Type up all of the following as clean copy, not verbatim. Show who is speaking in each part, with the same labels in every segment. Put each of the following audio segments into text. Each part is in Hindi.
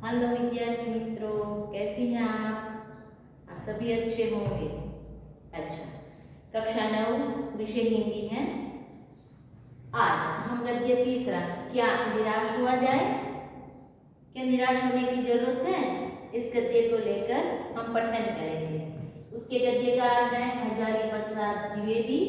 Speaker 1: हेलो विद्यार्थी मित्रों, कैसे हैं आप सभी अच्छे होंगे। अच्छा, कक्षा 9 विषय हिंदी है। आज हम गद्य तीसरा, क्या निराश हुआ जाए, क्या निराश होने की जरूरत है, इस गद्य को लेकर हम पठन करेंगे। उसके गद्यकार हैं हजारी प्रसाद द्विवेदी,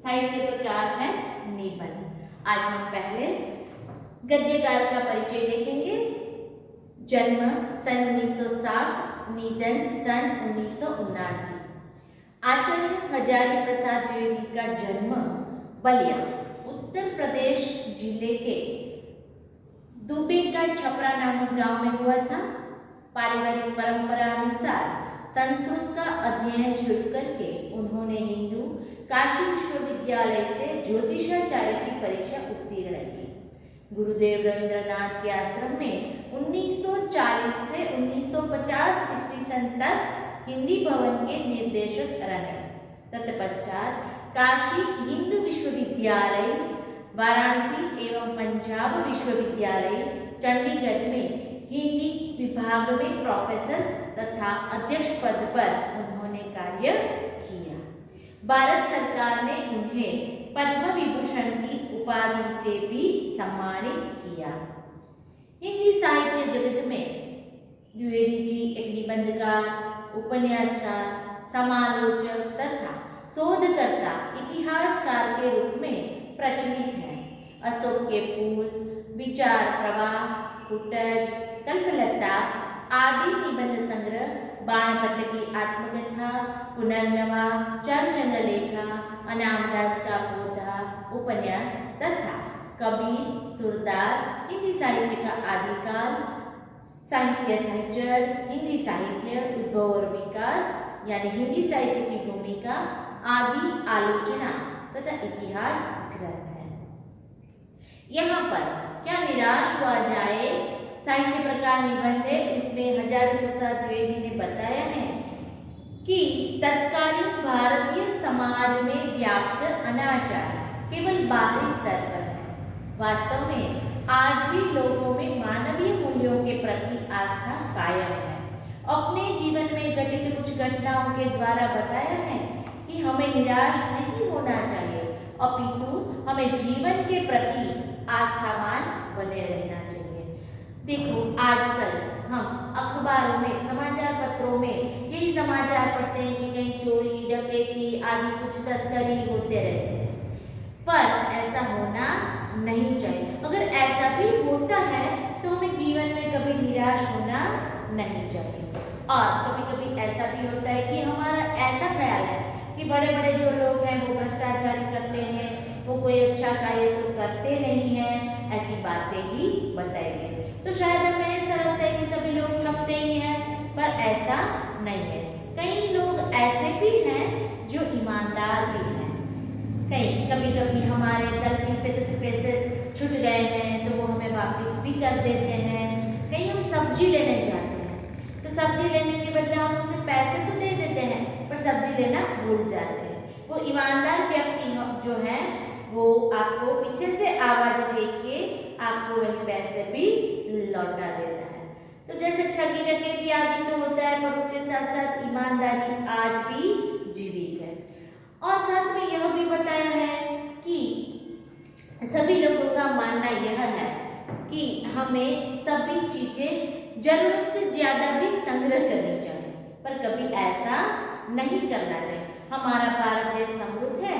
Speaker 1: साहित्य प्रकार है निबंध। आज हम पहले गद्यकार का परिचय देखेंगे। जन्म सन 1907, निधन सन 1979। आचार्य हजारी प्रसाद द्विवेदी का जन्म बलिया, उत्तर प्रदेश जिले के दुबे का छपरा नामक गांव में हुआ था। पारिवारिक परंपरा अनुसार संस्कृत का अध्ययन शुरू करके उन्होंने हिंदू काशी विश्वविद्यालय से ज्योतिषाचार्य की परीक्षा उत्तीर्ण की। गुरुदेव रविंद्रनाथ के आश्रम में 1940 से 1950 ईस्वी सन तक हिंदी भवन के निर्देशक रहे। तत्पश्चात काशी हिंदू विश्वविद्यालय, वाराणसी एवं पंजाब विश्वविद्यालय चंडीगढ़ में हिंदी विभाग में प्रोफेसर तथा अध्यक्ष पद पर उन्होंने कार्य किया। भारत सरकार ने उन्हें पद्म विभूषण की उपाधि से भी सम्मानित किया। हिंदी साहित्य जगत में द्विवेदी जी एक निबंधकार, उपन्यासकार, समालोचक तथा शोधकर्ता, इतिहासकार के रूप में प्रचलित हैं। अशोक के फूल, विचार प्रवाह, कुटज, कल्पलता आदि निबंध संग्रह, बाणभट्ट की आत्मकथा, पुनर्नवा, चरचंद्र लेखा, अनामदास का पौधा उपन्यास तथा कबीर, सूरदास, हिंदी साहित्य का आदिकाल, साहित्य सहचर, हिंदी साहित्य उद्भव और विकास यानी हिंदी साहित्य की भूमिका आदि आलोचना तथा इतिहास ग्रंथ है। यहाँ पर क्या निराश हुआ जाए साहित्य प्रकार निबंध है। इसमें हजारी प्रसाद द्विवेदी ने बताया है कि तत्कालीन भारतीय समाज में व्याप्त अनाचार केवल बाहरी स्तर पर है। वास्तव में आज भी लोगों में मानवीय मूल्यों के प्रति आस्था कायम है। अपने जीवन में घटित कुछ घटनाओं के द्वारा बताया है कि हमें निराश नहीं होना चाहिए, अपितु हमें जीवन के प्रति आस्थावान बने रहना चाहिए। देखो, आजकल हम अखबारों में, समाचार पत्रों में यही समाचार पढ़ते हैं कि कहीं चोरी, डकैती आदि कुछ तस्करी होते रहते हैं, पर ऐसा होना नहीं चाहिए। अगर ऐसा भी होता है तो हमें जीवन में कभी निराश होना नहीं चाहिए। और कभी कभी ऐसा भी होता है कि हमारा ऐसा ख्याल है कि बड़े बड़े जो लोग हैं वो भ्रष्टाचारी करते हैं, वो कोई अच्छा कार्य तो करते नहीं हैं, ऐसी बातें ही बताएंगे। तो शायद हमें ऐसा लगता है कि सभी लोग ठगते ही हैं, पर ऐसा नहीं है। कई लोग ऐसे भी हैं जो ईमानदार भी हैं। कभी कभी हमारे गलती से किसी पैसे छूट गए हैं तो वो हमें वापस भी कर देते हैं। कहीं हम सब्जी लेने जाते हैं तो सब्जी लेने के बदले हम उन्हें पैसे तो दे देते हैं पर सब्जी लेना भूल जाते हैं। वो ईमानदार व्यक्ति जो है वो आपको पीछे से आवाज दे के आपको वही पैसे भी लौटा देता है। तो जैसे ठगी डकैती आदि तो होता है, पर उसके साथ साथ ईमानदारी आज भी जीवित है। और साथ में यह भी बताया है कि सभी लोगों का मानना यह है कि हमें सभी चीजें जरूरत से ज्यादा भी संग्रह करनी चाहिए, पर कभी ऐसा नहीं करना चाहिए। हमारा भारत देश समृद्ध है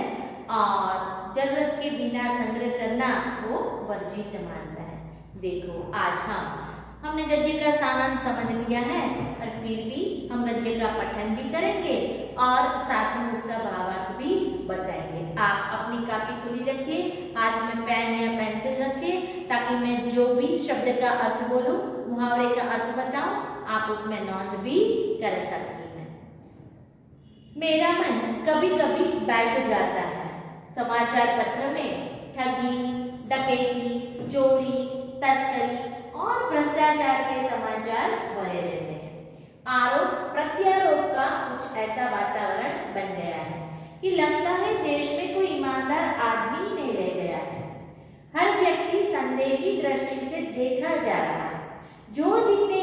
Speaker 1: और जरूरत के बिना संग्रह करना वो वर्जित मानता है। देखो, आज हमने गद्य का सारांश समझ लिया है, और फिर भी हम गद्य का पठन भी करेंगे और साथ में उसका भावार्थ भी बताएंगे। आप अपनी कॉपी खुली रखिए, हाथ में पेन या पेंसिल रखिए, ताकि मैं जो भी शब्द का अर्थ बोलूं, मुहावरे का अर्थ बताऊं, आप उसमें नोट भी कर सकती हैं। मेरा मन कभी कभी बैठ जाता है। समाचार पत्र में ठगी, डकैती, चोरी, तस्करी और भ्रष्टाचार के समाचार भरे रहते हैं। आरोप प्रत्यारोप का कुछ ऐसा वातावरण बन गया है कि लगता है देश में कोई ईमानदार आदमी ही नहीं रह गया है। हर व्यक्ति संदेह की दृष्टि से देखा जा रहा है। जो जितने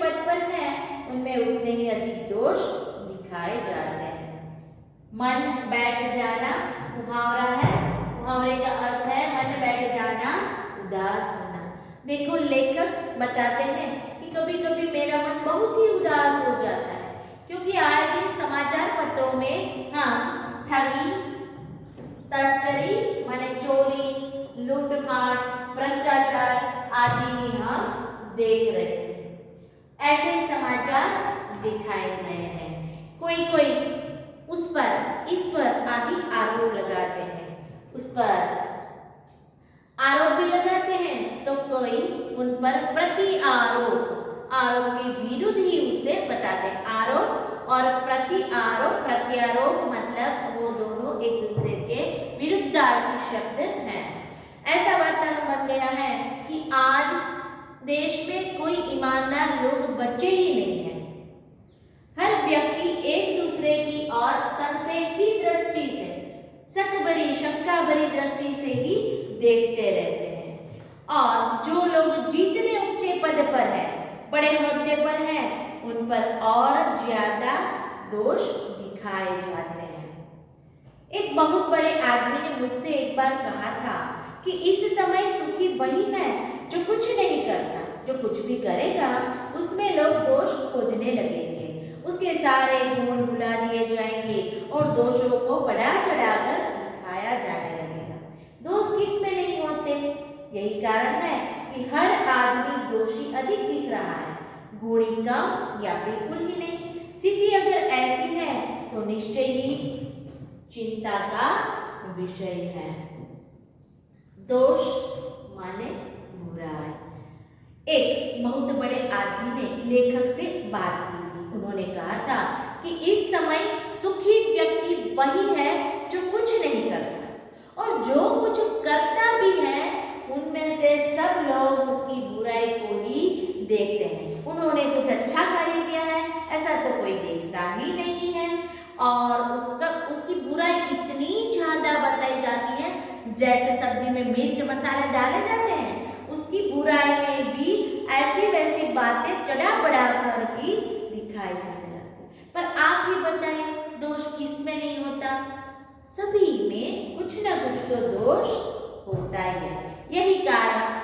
Speaker 1: पद पर हैं उनमें उतने ही अधिक दोष दिखाए जाते हैं। मन बैठ जाना मुहावरा है। मुहावरे का अर्थ है मन बैठ जाना, उदास होना। देखो लेखक बताते हैं कि कभी कभी मेरा मन बहुत ही उदास हो जाता है क्योंकि आए दिन समाचार पत्रों में हम ठगी, तस्करी माने चोरी, लूटपाट, भ्रष्टाचार आदि ही हम देख रहे हैं। ऐसे ही समाचार दिखाए गए हैं। कोई कोई उस पर इस पर आदि आरोप लगाते हैं, उस पर आरोप भी लगाते हैं तो कोई उन पर प्रति आरोप के विरुद्ध ही उसे बताते हैं। आरोप और प्रति आरोप, प्रत्यारोप मतलब वो दोनों एक दूसरे के विरुद्धार्थी शब्द हैं। ऐसा वातावरण बन गया है कि आज देश में कोई ईमानदार लोग बचे ही नहीं हैं। हर व्यक्ति एक दूसरे की और संदेह की दृष्टि से, शक भरी शंका भरी दृष्टि से ही देखते रहते हैं। और जो लोग जितने ऊंचे पद पर हैं, बड़े ओहदे पर हैं, उन पर और ज्यादा दोष दिखाए जाते हैं। एक बहुत बड़े आदमी ने मुझसे एक बार कहा था कि इस समय सुखी वही है जो कुछ नहीं करता, जो कुछ भी करेगा उसमें लोग दोष खोजने लगेंगे, उसके सारे गुण भुला दिए जाएंगे और दोषों को बढ़ा चढ़ाकर दिखाया जाने लगेगा। दोष किसमें नहीं होते, यही कारण है कि हर आदमी दोषी अधिक दिख रहा है, गुणी कम या बिल्कुल ही नहीं। स्थिति अगर ऐसी है तो निश्चय ही चिंता का विषय है। दोष माने बुराई। एक बहुत बड़े आदमी ने लेखक से बात की थी। उन्होंने कहा था कि इस समय सुखी व्यक्ति वही है जो कुछ नहीं करता और जो कुछ करता भी है उनमें से सब लोग उसकी बुराई को ही देखते हैं। उन्होंने कुछ अच्छा कार्य किया है ऐसा तो कोई देखता ही नहीं है और उसकी बुराई इतनी ज्यादा बताई जाती है, जैसे सब्जी में मिर्च मसाले डाले जाते हैं, उसकी बुराई में भी ऐसी वैसी बातें चढ़ा बढ़ा कर ही दिखाई जाने लगती है। पर आप ही बताएं दोष किसमें नहीं होता? सभी में कुछ ना कुछ तो दोष होता ही है। यही कारण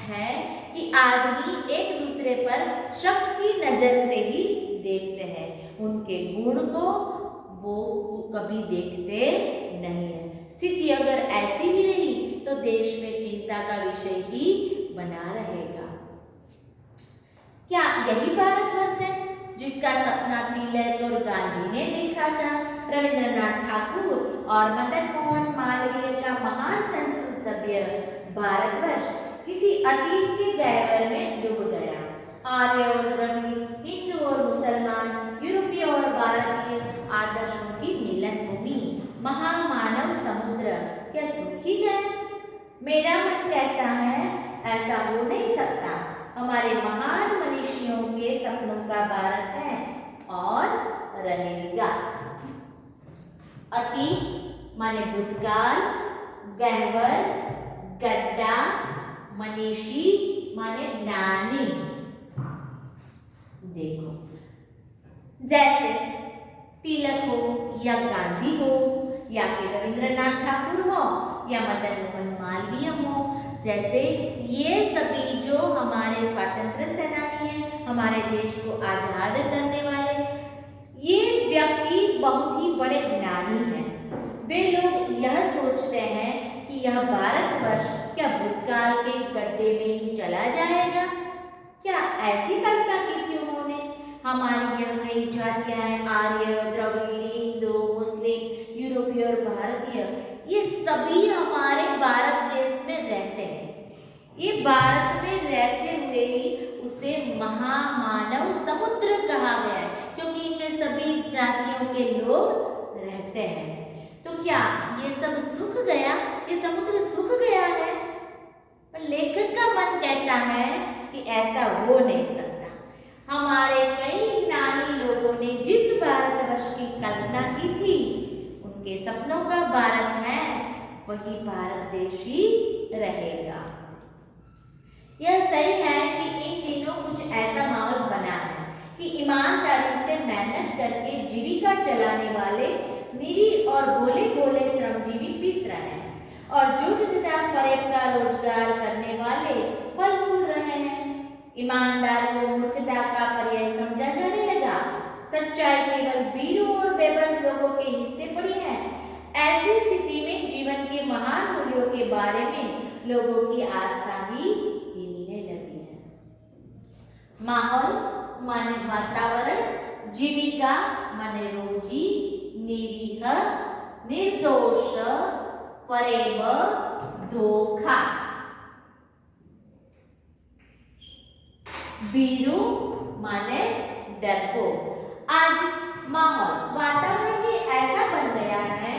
Speaker 1: है कि आदमी एक दूसरे पर शक की नजर से ही देखते हैं, उनके गुण को वो कभी देखते नहीं है। स्थिति अगर ऐसी ही रही तो देश में चिंता का विषय ही बना रहेगा। क्या यही भारतवर्ष है जिसका सपना तिलक और गांधी ने देखा था? रविंद्रनाथ ठाकुर और मदन मोहन मालवीय का महान संस्कृत सभ्य भारतवर्ष किसी अतीत के गहवर में डूब गया। आर्य और द्रविड़, हिंदू और मुसलमान, यूरोपीय और भारतीय आदर्शों की मिलन भूमि, महामानव समुद्र क्या सूख ही गया? मेरा मन कहता है ऐसा हो नहीं सकता। हमारे महान मनीषियों के सपनों का भारत है और रहेगा। अतीत माने भूतकाल, गहवर, गड्ढा, मनीषी माने ज्ञानी। देखो जैसे तिलक हो या गांधी हो या फिर रविंद्रनाथ ठाकुर हो या मदन मोहन मालवीय हो, जैसे ये सभी जो हमारे स्वतंत्र सेनानी हैं, हमारे देश को आजाद करने वाले, ये व्यक्ति बहुत ही बड़े ज्ञानी हैं। वे लोग यह सोचते हैं कि यह भारतवर्ष क्या भूतकाल के गड्ढे में ही चला जाएगा? क्या ऐसी कल्पना की थी उन्होंने? हमारी यह कई जातियां हैं, आर्य, द्रविड़, हिंदू, मुस्लिम, यूरोपीय और भारतीय, ये सभी हमारे भारत देश में रहते हैं। ये भारत में रहते हुए ही उसे महामानव समुद्र कहा गया है क्योंकि इनमें सभी जातियों के लोग रहते हैं। तो क्या ये सब सूख गया? ये समुद्र सूख गया है? पर लेखक का मन कहता है कि ऐसा हो नहीं सकता। हमारे कई ज्ञानी लोगों ने जिस भारतवर्ष की कल्पना की थी, उनके सपनों का भारत है, वही भारत देश ही रहेगा। यह सही है कि इन दिनों कुछ ऐसा माहौल बना है कि ईमानदारी से मेहनत करके जीविका चलाने वाले निरी और भोले भोले श्रमजीवी पिस रहे हैं और झूठ तथा फरेब का रोजगार करने वाले फल फूल रहे हैं। ईमानदार को मूर्खता का पर्याय समझा जाने लगा। सच्चाई केवल वीरों और बेबस लोगों के हिस्से पड़ी है। ऐसी स्थिति में जीवन के महान मूल्यों के बारे में लोगों की आस्था ही हिलने लगी है। माहौल माने वातावरण, जीविका माने रोजी, निरीह, निर्दोष, फरेब, धोखा, बीरू माने डरपोक। आज माहौल वातावरण ही ऐसा बन गया है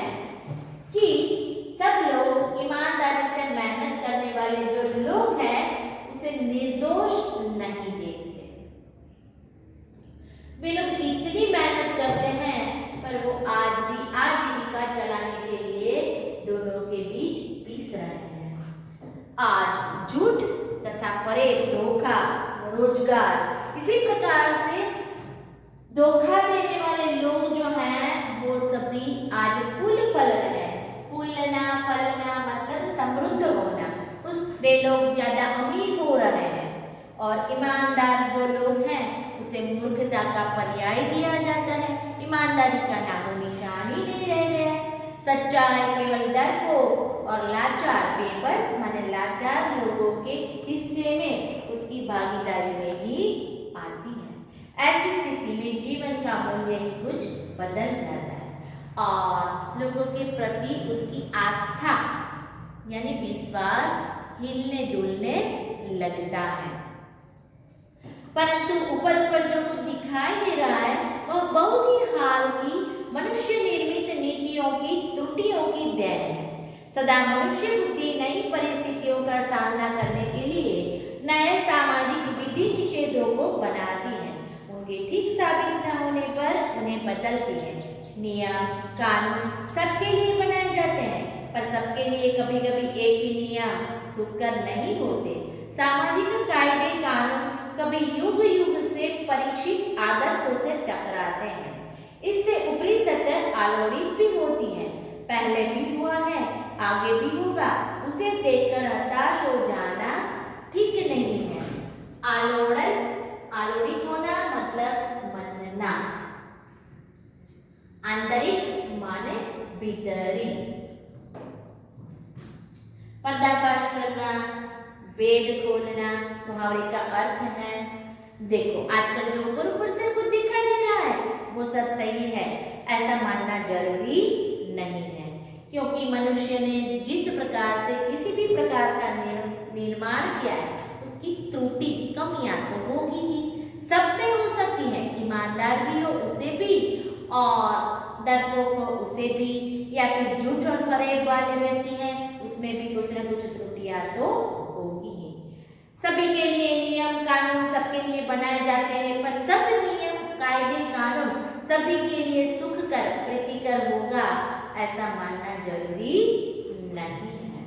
Speaker 1: कि सब लोग ईमानदारी से मेहनत करने वाले जो लोग हैं उसे निर्दोष नहीं देखते। वे लोग इतनी मेहनत करते हैं पर वो आज भी आजीविका चलाने के लिए दोनों के बीच पिस रहे हैं। आज झूठ तथा फरेब, धोखा, रोजगार, इसी प्रकार से धोखा देने वाले लोग जो हैं वो सभी आज फूल फल रहे हैं। फूलना फलना मतलब समृद्ध होना। वे लोग ज्यादा अमीर हो रहे हैं और ईमानदार जो लोग हैं उसे मूर्खता का पर्याय दिया जाता है। ईमानदारी का नामो निशान ही नहीं रह गया है। सच्चाई केवल डरपोक और लाचार, बेबस माने लाचार लोगों के हिस्से में, उसकी भागीदारी में ही आती है। ऐसी स्थिति में जीवन का मूल्य ही कुछ बदल जाता है और लोगों के प्रति उसकी आस्था यानी विश्वास हिलने डुलने लगता है। परंतु ऊपर ऊपर जो कुछ दिखाई दे रहा है वह बहुत ही हाल की मनुष्य निर्मित नीतियों की त्रुटियों की देन है। सदा मनुष्य बुद्धि नई परिस्थितियों का सामना करने के लिए नए सामाजिक विधि निषेधों को बनाती है। उनके ठीक साबित न होने पर उन्हें बदलती है। नियम कानून सबके लिए बनाए जाते हैं पर सबके लिए कभी कभी एक ही नियम सुकर नहीं होते। सामाजिक कायदे कानून कभी युग युग से परीक्षित आदर्शों से टकराते हैं। इससे ऊपरी सतह आलोड़ित भी होती है। पहले भी हुआ है, आगे भी होगा। उसे देखकर हताश हो जाना ठीक नहीं है। आलोड़ित होना मतलब मनना, आंतरिक माने भीतरी, पर्दाफाश करना, वेद खोलना, मुहावरे का अर्थ है। देखो आजकल जो ऊपर से कुछ दिखाई दे रहा है वो सब सही है ऐसा मानना जरूरी नहीं है, क्योंकि मनुष्य ने जिस प्रकार से किसी भी प्रकार का निर्माण किया है उसकी त्रुटि कमियां तो होगी ही। सब में हो सकती है, ईमानदार भी हो उसे भी और डरपोक हो उसे भी, या फिर झूठ और फरेब वाले व्यक्ति हैं उसमें भी कुछ न कुछ त्रुटियां तो होगी ही। सभी के लिए नियम कानून सबके लिए बनाए जाते हैं पर सब नियम कायदे कानून सभी के लिए सुखकर प्रीतिकर होगा ऐसा मानना जरूरी नहीं है।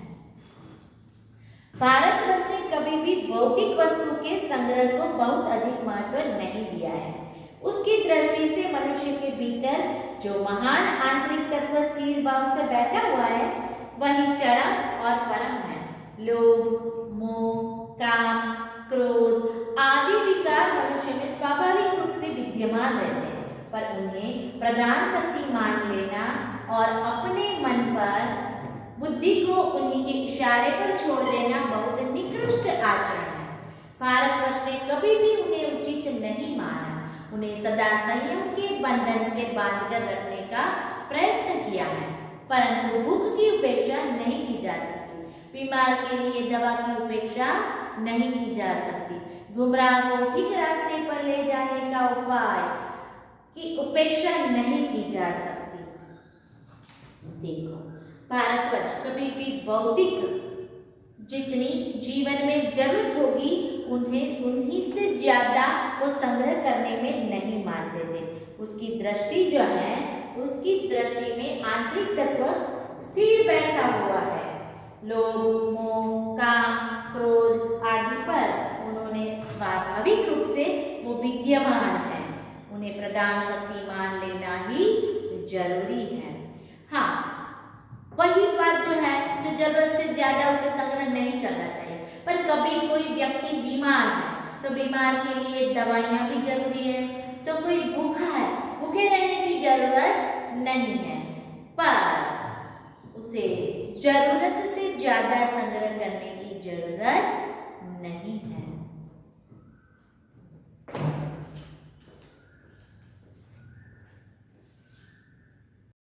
Speaker 1: भारतवर्ष ने कभी भी भौतिक वस्तु के संग्रह को बहुत अधिक महत्व नहीं दिया है। उसकी दृष्टि से मनुष्य के भीतर जो महान आंतरिक तत्व स्थिर भाव से बैठा हुआ है वही चरम और परम है। लोभ, मोह, काम, क्रोध आदि विकार मनुष्य में स्वाभाविक रूप से विद्यमान रहते हैं पर उन्हें प्रधान शक्ति मान लेना और अपने मन पर बुद्धि को उन्हीं के इशारे पर छोड़ देना बहुत निकृष्ट आचरण है। भारतवर्ष ने कभी भी उन्हें उचित नहीं माना। उन्हें सदा संयम के बंधन से बांधकर रखने का प्रयत्न किया है, परंतु भूख की उपेक्षा नहीं की जा सकती। बीमार के लिए दवा की उपेक्षा नहीं की जा सकती। गुमराह को ठीक रास्ते पर ले जाने का उपाय की उपेक्षा नहीं की जा सकती। देखो भारतवर्ष कभी भी भौतिक जितनी जीवन में जरूरत होगी उन्हीं से ज्यादा वो संग्रह करने में नहीं मानते थे। उसकी दृष्टि जो है उसकी दृष्टि में आंतरिक तत्व स्थिर बैठा हुआ है। लोभ, मोह, काम, क्रोध आदि पर उन्होंने स्वाभाविक रूप से वो विद्यमान है। दान शक्तिमान लेना ही जरूरी है। हाँ, वही बात जो है, जो जरूरत से ज्यादा उसे संग्रह नहीं करना चाहिए। पर कभी कोई व्यक्ति बीमार है तो बीमार के लिए दवाइयाँ भी जरूरी है, तो कोई भूखा है, भूखे रहने की जरूरत नहीं है, पर उसे जरूरत से ज्यादा संग्रह करने की जरूरत नहीं है।